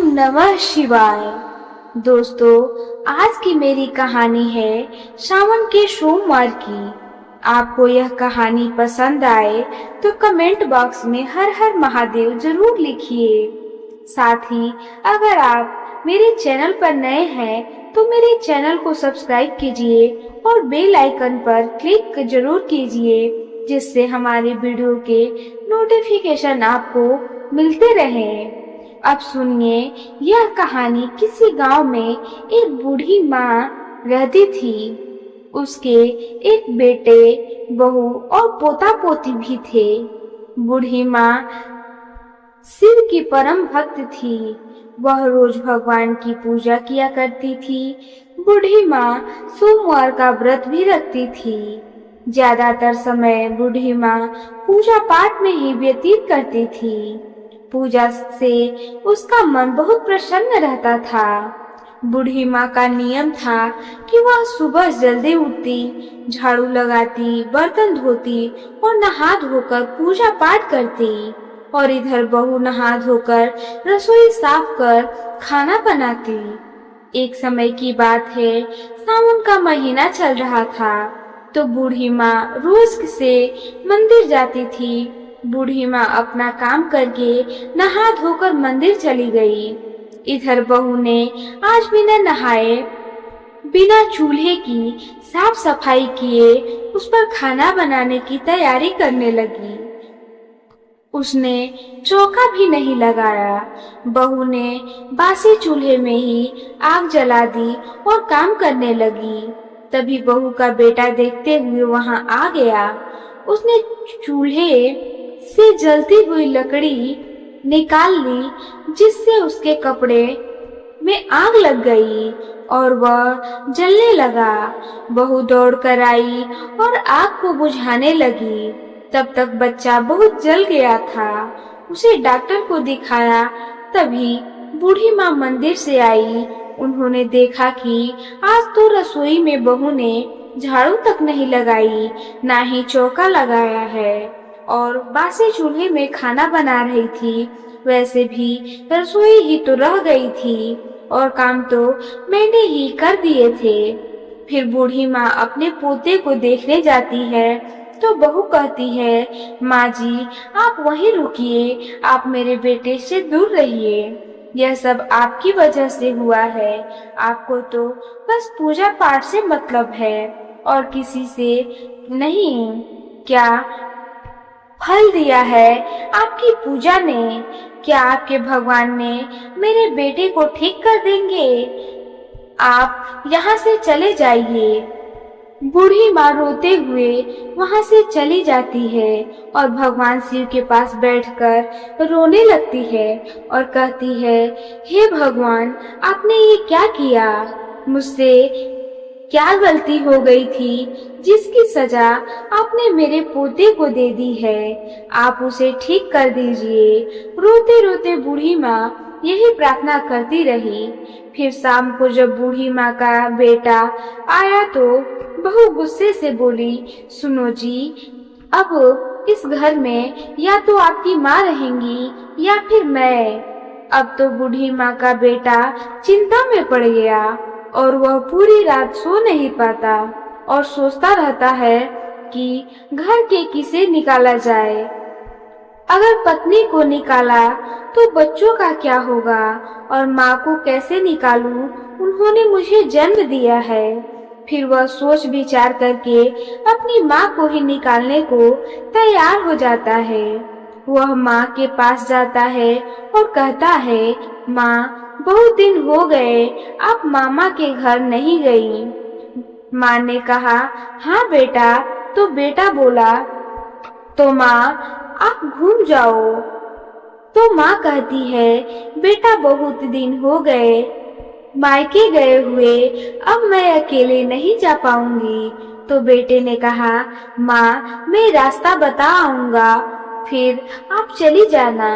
ओम नमः शिवाय। दोस्तों, आज की मेरी कहानी है श्रावण के सोमवार की। आपको यह कहानी पसंद आए तो कमेंट बॉक्स में हर हर महादेव जरूर लिखिए। साथ ही अगर आप मेरे चैनल पर नए हैं तो मेरे चैनल को सब्सक्राइब कीजिए और बेल आइकन पर क्लिक जरूर कीजिए, जिससे हमारे वीडियो के नोटिफिकेशन आपको मिलते रहें। अब सुनिए, यह कहानी किसी गांव में एक बूढ़ी माँ रहती थी। उसके एक बेटे, बहू और पोता पोती भी थे। बूढ़ी माँ शिव की परम भक्त थी। वह रोज भगवान की पूजा किया करती थी। बूढ़ी माँ सोमवार का व्रत भी रखती थी। ज्यादातर समय बूढ़ी माँ पूजा पाठ में ही व्यतीत करती थी। पूजा से उसका मन बहुत प्रसन्न रहता था। बूढ़ी माँ का नियम था कि वह सुबह जल्दी उठती, झाड़ू लगाती, बर्तन धोती और नहा धोकर पूजा पाठ करती। और इधर बहू नहा धोकर रसोई साफ कर खाना बनाती। एक समय की बात है, सावन का महीना चल रहा था तो बूढ़ी माँ रोज से मंदिर जाती थी। बूढ़ी माँ अपना काम करके नहा धोकर मंदिर चली गई। इधर बहू ने आज बिना नहाए, बिना चूल्हे की साफ सफाई किए उस पर खाना बनाने की तैयारी करने लगी। उसने चौका भी नहीं लगाया। बहू ने बासी चूल्हे में ही आग जला दी और काम करने लगी। तभी बहू का बेटा देखते हुए वहां आ गया। उसने चूल्हे से जलती हुई लकड़ी निकाल ली, जिससे उसके कपड़े में आग लग गई और वह जलने लगा। बहू दौड़ कर आई और आग को बुझाने लगी। तब तक बच्चा बहुत जल गया था। उसे डॉक्टर को दिखाया। तभी बूढ़ी माँ मंदिर से आई। उन्होंने देखा कि आज तो रसोई में बहू ने झाड़ू तक नहीं लगाई, ना ही चौका लगाया है और बासी चूल्हे में खाना बना रही थी। वैसे भी रसोई ही तो रह गई थी और काम तो मैंने ही कर दिए थे। फिर बूढ़ी माँ अपने पोते को देखने जाती है तो बहू कहती है, माँ जी आप वहीं रुकिए, आप मेरे बेटे से दूर रहिए। यह सब आपकी वजह से हुआ है। आपको तो बस पूजा पाठ से मतलब है और किसी से नहीं। क्या फल दिया है आपकी पूजा ने? क्या आपके भगवान ने मेरे बेटे को ठीक कर देंगे? आप यहाँ से चले जाइए। बूढ़ी माँ रोते हुए वहां से चली जाती है और भगवान शिव के पास बैठकर रोने लगती है और कहती है, हे भगवान, आपने ये क्या किया? मुझसे क्या गलती हो गई थी जिसकी सजा आपने मेरे पोते को दे दी है? आप उसे ठीक कर दीजिए। रोते रोते बूढ़ी माँ यही प्रार्थना करती रही। फिर शाम को जब बूढ़ी माँ का बेटा आया तो बहू गुस्से से बोली, सुनो जी, अब इस घर में या तो आपकी माँ रहेंगी या फिर मैं। अब तो बूढ़ी माँ का बेटा चिंता में पड़ गया और वह पूरी रात सो नहीं पाता और सोचता रहता है कि घर के किसे निकाला जाए। अगर पत्नी को निकाला तो बच्चों का क्या होगा और माँ को कैसे निकालूं? उन्होंने मुझे जन्म दिया है। फिर वह सोच विचार करके अपनी माँ को ही निकालने को तैयार हो जाता है। वह माँ के पास जाता है और कहता है, माँ बहुत दिन हो गए आप मामा के घर नहीं गई। माँ ने कहा, हाँ बेटा। तो बेटा बोला, तो माँ आप घूम जाओ। तो माँ कहती है, बेटा बहुत दिन हो गए मायके गए हुए, अब मैं अकेले नहीं जा पाऊंगी। तो बेटे ने कहा, माँ मैं रास्ता बता आऊंगा, फिर आप चली जाना।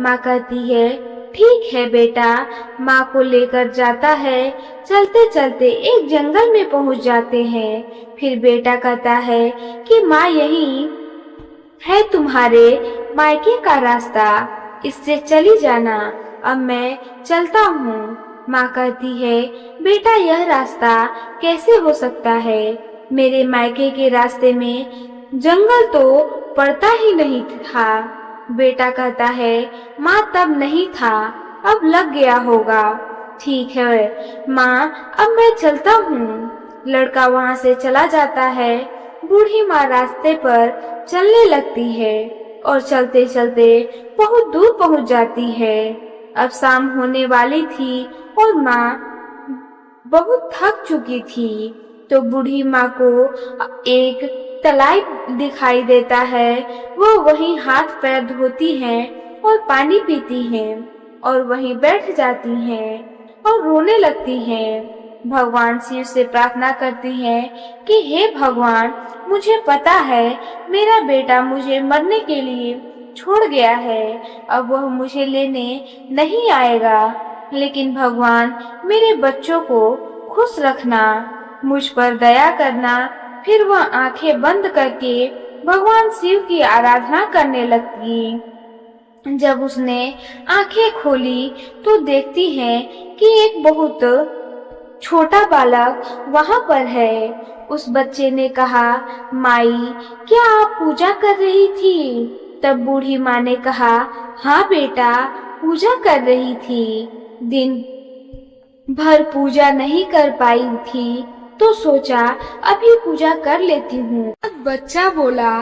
माँ कहती है, ठीक है बेटा। माँ को लेकर जाता है। चलते चलते एक जंगल में पहुंच जाते हैं। फिर बेटा कहता है कि माँ यही है तुम्हारे मायके का रास्ता, इससे चली जाना। अब मैं चलता हूँ। माँ कहती है, बेटा यह रास्ता कैसे हो सकता है? मेरे मायके के रास्ते में जंगल तो पड़ता ही नहीं था। बेटा कहता है, माँ तब नहीं था, अब लग गया होगा। ठीक है माँ, अब मैं चलता हूँ। लड़का वहाँ से चला जाता है। बूढ़ी माँ रास्ते पर चलने लगती है और चलते चलते बहुत दूर पहुँच जाती है। अब शाम होने वाली थी और माँ बहुत थक चुकी थी। तो बूढ़ी माँ को एक तालाब दिखाई देता है। वो वहीं हाथ पैर धोती हैं और पानी पीती हैं और वहीं बैठ जाती हैं और रोने लगती हैं। भगवान शिव से प्रार्थना करती हैं कि हे भगवान, मुझे पता है मेरा बेटा मुझे मरने के लिए छोड़ गया है, अब वह मुझे लेने नहीं आएगा, लेकिन भगवान मेरे बच्चों को खुश रखना, मुझ पर दया करना। फिर वह आंखें बंद करके भगवान शिव की आराधना करने लगती। जब उसने आंखें खोली तो देखती है कि एक बहुत छोटा बालक वहां पर है। उस बच्चे ने कहा, माई क्या आप पूजा कर रही थी? तब बूढ़ी माँ ने कहा, हाँ बेटा, पूजा कर रही थी। दिन भर पूजा नहीं कर पाई थी तो सोचा अभी पूजा कर लेती हूँ। अब बच्चा बोला,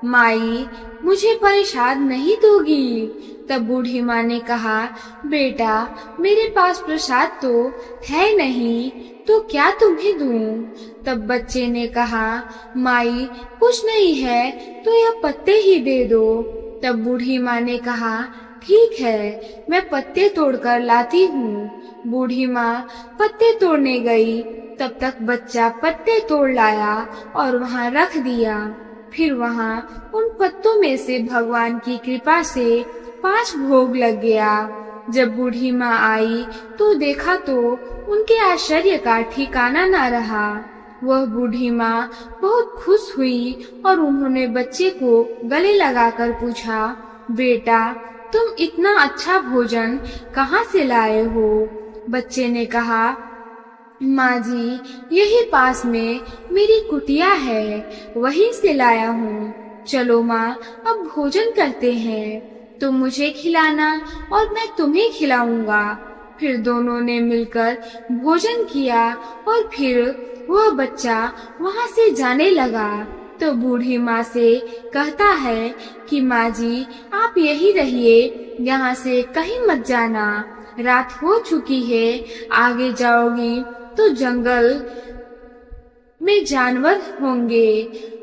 माई मुझे परेशान नहीं दोगी? तब बूढ़ी माँ ने कहा, बेटा मेरे पास प्रसाद तो है नहीं, तो क्या तुम्हें दूं? तब बच्चे ने कहा, माई कुछ नहीं है तो यह पत्ते ही दे दो। तब बूढ़ी माँ ने कहा, ठीक है, मैं पत्ते तोड़कर लाती हूँ। बूढ़ी माँ पत्ते तोड़ने गई, तब तक बच्चा पत्ते तोड़ लाया और वहाँ रख दिया। फिर वहाँ उन पत्तों में से भगवान की कृपा से 5 भोग लग गया। जब बूढ़ी माँ आई तो देखा तो उनके आश्चर्य का ठिकाना न रहा। वह बूढ़ी माँ बहुत खुश हुई और उन्होंने बच्चे को गले लगाकर पूछा, बेटा तुम इतना अच्छा भोजन कहाँ से लाए हो? बच्चे ने कहा, माँ जी यही पास में मेरी कुटिया है, वहीं से लाया हूँ। चलो माँ अब भोजन करते हैं, तुम मुझे खिलाना और मैं तुम्हें खिलाऊंगा। फिर दोनों ने मिलकर भोजन किया और फिर वह बच्चा वहाँ से जाने लगा। तो बूढ़ी माँ से कहता है कि माँ जी आप यही रहिए, यहाँ से कहीं मत जाना, रात हो चुकी है, आगे जाओगी तो जंगल में जानवर होंगे,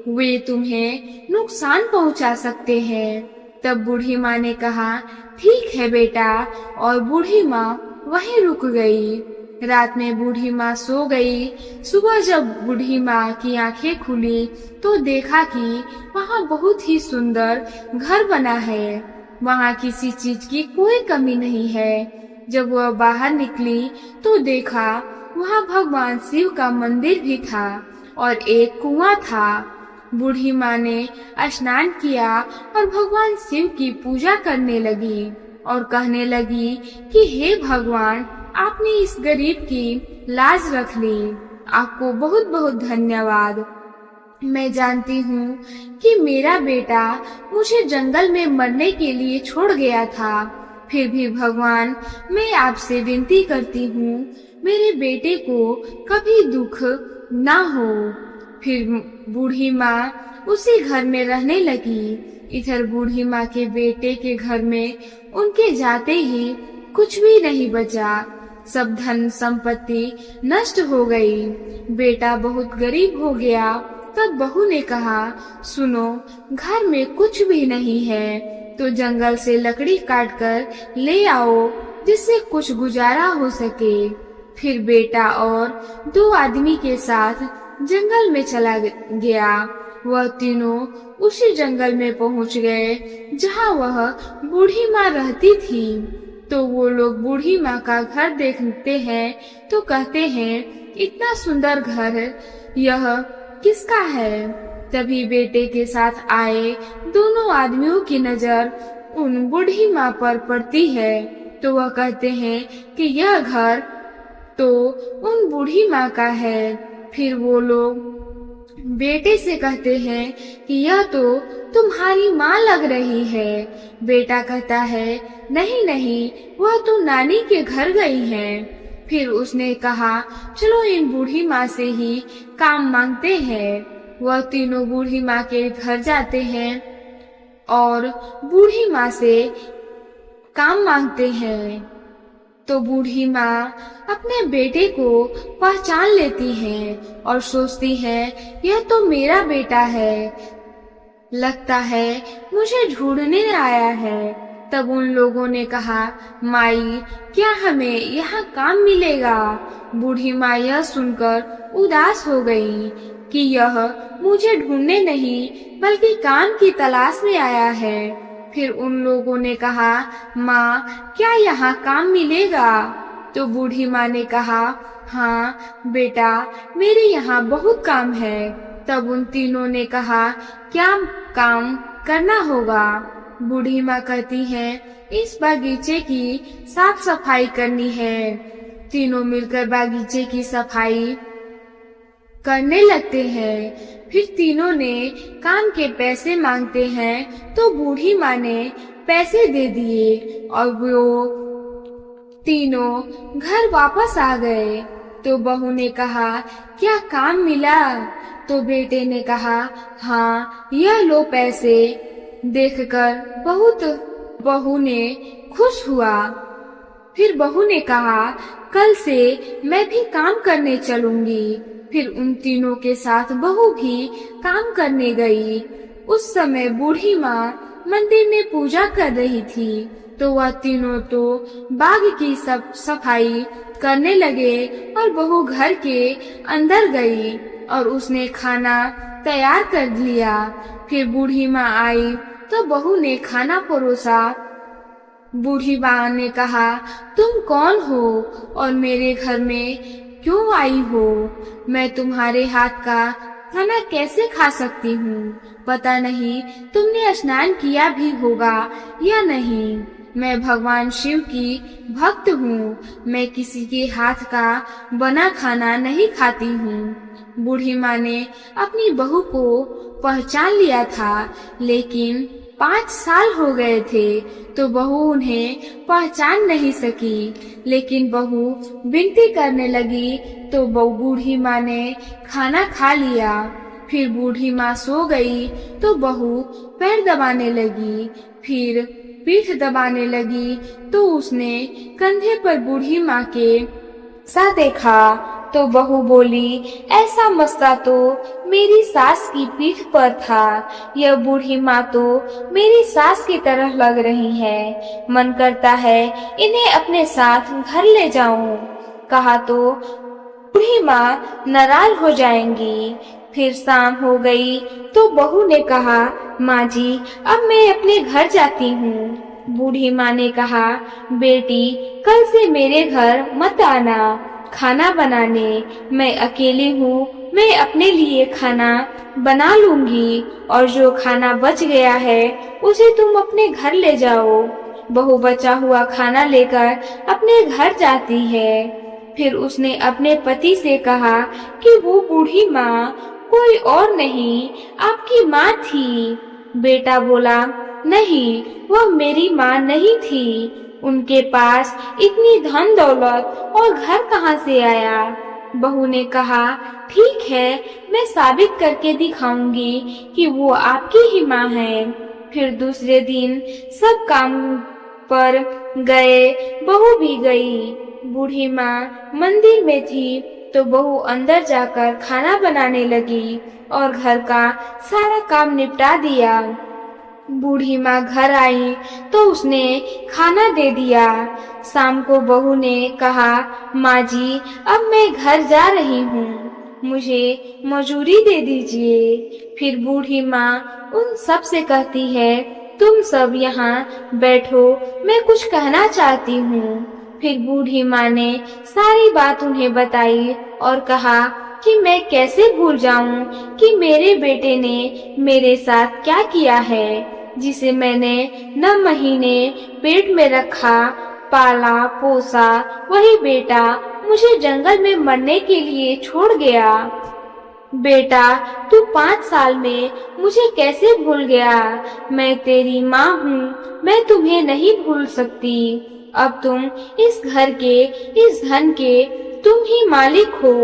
वे तुम्हें नुकसान पहुंचा सकते हैं। तब बूढ़ी माँ ने कहा, ठीक है बेटा, और बूढ़ी माँ वहीं रुक गई। रात में बूढ़ी माँ सो गई। सुबह जब बूढ़ी माँ की आंखें खुली तो देखा कि वहाँ बहुत ही सुंदर घर बना है, वहाँ किसी चीज की कोई कमी नहीं है। जब वह बाहर निकली तो देखा वहाँ भगवान शिव का मंदिर भी था और एक कुआं था। बूढ़ी माँ ने स्नान किया और भगवान शिव की पूजा करने लगी और कहने लगी कि हे भगवान, आपने इस गरीब की लाज रख ली, आपको बहुत बहुत धन्यवाद। मैं जानती हूँ कि मेरा बेटा मुझे जंगल में मरने के लिए छोड़ गया था, फिर भी भगवान मैं आपसे विनती करती हूँ मेरे बेटे को कभी दुख ना हो। फिर बूढ़ी माँ उसी घर में रहने लगी। इधर बूढ़ी माँ के बेटे के घर में उनके जाते ही कुछ भी नहीं बचा, सब धन संपत्ति नष्ट हो गई। बेटा बहुत गरीब हो गया। तब बहू ने कहा, सुनो, घर में कुछ भी नहीं है तो जंगल से लकड़ी काट कर ले आओ जिससे कुछ गुजारा हो सके। फिर बेटा और 2 आदमी के साथ जंगल में चला गया। वह तीनों उसी जंगल में पहुंच गए जहां वह बूढ़ी माँ रहती थी। तो वो लोग बूढ़ी माँ का घर देखते हैं तो कहते हैं, इतना सुंदर घर यह किसका है? तभी बेटे के साथ आए दोनों आदमियों की नजर उन बूढ़ी माँ पर पड़ती है तो वह कहते हैं कि यह घर तो उन बूढ़ी माँ का है। फिर वो लोग बेटे से कहते हैं कि यह तो तुम्हारी माँ लग रही है। बेटा कहता है नहीं नहीं, वह तो नानी के घर गई है। फिर उसने कहा चलो इन बूढ़ी माँ से ही काम मांगते हैं। वह तीनों बूढ़ी माँ के घर जाते हैं और बूढ़ी माँ से काम मांगते हैं। तो बूढ़ी माँ अपने बेटे को पहचान लेती है और सोचती है यह तो मेरा बेटा है, लगता है मुझे ढूंढने आया है। तब उन लोगों ने कहा माई, क्या हमें यहाँ काम मिलेगा? बूढ़ी माँ यह सुनकर उदास हो गई कि यह मुझे ढूंढने नहीं बल्कि काम की तलाश में आया है। फिर उन लोगों ने कहा माँ, क्या यहाँ काम मिलेगा? तो बूढ़ी माँ ने कहा हाँ बेटा, मेरे यहाँ बहुत काम है। तब उन तीनों ने कहा क्या काम करना होगा? बूढ़ी माँ कहती है इस बागीचे की साफ सफाई करनी है। तीनों मिलकर बागीचे की सफाई करने लगते हैं। फिर तीनों ने काम के पैसे मांगते हैं तो बूढ़ी माँ ने पैसे दे दिए और वो तीनों घर वापस आ गए। तो बहू ने कहा क्या काम मिला? तो बेटे ने कहा हाँ, यह लो पैसे। देखकर बहू ने खुश हुआ। फिर बहू ने कहा कल से मैं भी काम करने चलूंगी। फिर उन तीनों के साथ बहू भी काम करने गई। उस समय बूढ़ी माँ मंदिर में पूजा कर रही थी तो वह तीनों तो बाग की सब सफाई करने लगे और बहू घर के अंदर गई और उसने खाना तैयार कर लिया। फिर बूढ़ी माँ आई तो बहू ने खाना परोसा। बूढ़ी माँ ने कहा तुम कौन हो और मेरे घर में क्यों आई हो? मैं तुम्हारे हाथ का खाना कैसे खा सकती हूँ? पता नहीं तुमने स्नान किया भी होगा या नहीं। मैं भगवान शिव की भक्त हूँ, मैं किसी के हाथ का बना खाना नहीं खाती हूँ। बूढ़ी माँ ने अपनी बहू को पहचान लिया था, लेकिन 5 साल हो गए थे तो बहू उन्हें पहचान नहीं सकी। लेकिन बहू विनती करने लगी तो बूढ़ी माँ ने खाना खा लिया। फिर बूढ़ी माँ सो गई तो बहू पैर दबाने लगी, फिर पीठ दबाने लगी तो उसने कंधे पर बूढ़ी माँ के सा देखा तो बहू बोली ऐसा मस्ता तो मेरी सास की पीठ पर था। यह बूढ़ी माँ तो मेरी सास की तरह लग रही है। मन करता है इन्हें अपने साथ घर ले जाऊं। कहा तो बूढ़ी माँ नाराज हो जाएंगी। फिर शाम हो गई तो बहू ने कहा माँ जी, अब मैं अपने घर जाती हूँ। बूढ़ी माँ ने कहा बेटी, कल से मेरे घर मत आना खाना बनाने। मैं अकेली हूँ, मैं अपने लिए खाना बना लूंगी और जो खाना बच गया है उसे तुम अपने घर ले जाओ। बहू बचा हुआ खाना लेकर अपने घर जाती है। फिर उसने अपने पति से कहा कि वो बूढ़ी माँ कोई और नहीं, आपकी माँ थी। बेटा बोला नहीं, वह मेरी माँ नहीं थी। उनके पास इतनी धन दौलत और घर कहाँ से आया? बहू ने कहा ठीक है, मैं साबित करके दिखाऊंगी कि वो आपकी ही माँ है। फिर दूसरे दिन सब काम पर गए, बहू भी गई। बूढ़ी माँ मंदिर में थी तो बहू अंदर जाकर खाना बनाने लगी और घर का सारा काम निपटा दिया। बूढ़ी माँ घर आई तो उसने खाना दे दिया। शाम को बहू ने कहा माँ जी, अब मैं घर जा रही हूँ, मुझे मजूरी दे दीजिए। फिर बूढ़ी माँ उन सब से कहती है तुम सब यहाँ बैठो, मैं कुछ कहना चाहती हूँ। फिर बूढ़ी माँ ने सारी बात उन्हें बताई और कहा कि मैं कैसे भूल जाऊं कि मेरे बेटे ने मेरे साथ क्या किया है, जिसे मैंने 9 महीने पेट में रखा पाला पोसा वही बेटा मुझे जंगल में मरने के लिए छोड़ गया। बेटा तू 5 साल में मुझे कैसे भूल गया? मैं तेरी माँ हूँ, मैं तुम्हें नहीं भूल सकती। अब तुम इस घर के, इस धन के तुम ही मालिक हो।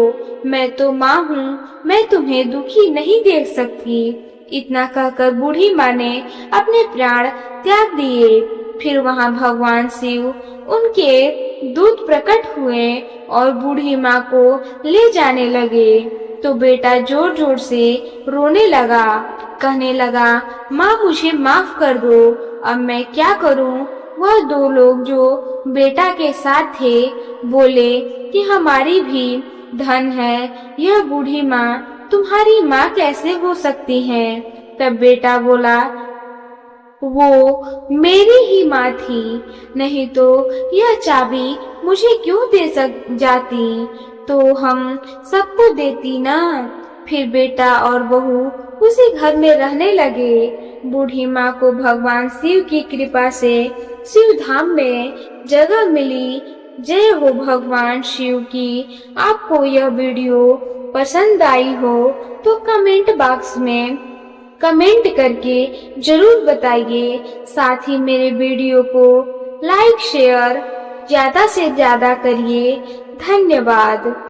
मैं तो माँ हूँ, मैं तुम्हें दुखी नहीं देख सकती। इतना कहकर बूढ़ी माँ ने अपने प्राण त्याग दिए। फिर वहाँ भगवान शिव उनके दूत प्रकट हुए और बूढ़ी माँ को ले जाने लगे। तो बेटा जोर जोर से रोने लगा, कहने लगा, माँ मुझे माफ कर दो, अब मैं क्या करूँ? वह 2 लोग जो बेटा के साथ थे बोले कि हमारी भी धन है, यह बूढ़ी माँ तुम्हारी माँ कैसे हो सकती है? तब बेटा बोला, वो मेरी ही माँ थी, नहीं तो यह चाबी मुझे क्यों दे जाती, तो हम सबको देती ना। फिर बेटा और बहू उसी घर में रहने लगे। बूढ़ी माँ को भगवान शिव की कृपा से शिव धाम में जगह मिली। जय हो भगवान शिव की। आपको यह वीडियो पसंद आई हो तो कमेंट बॉक्स में कमेंट करके जरूर बताइए। साथ ही मेरे वीडियो को लाइक शेयर ज्यादा से ज्यादा करिए। धन्यवाद।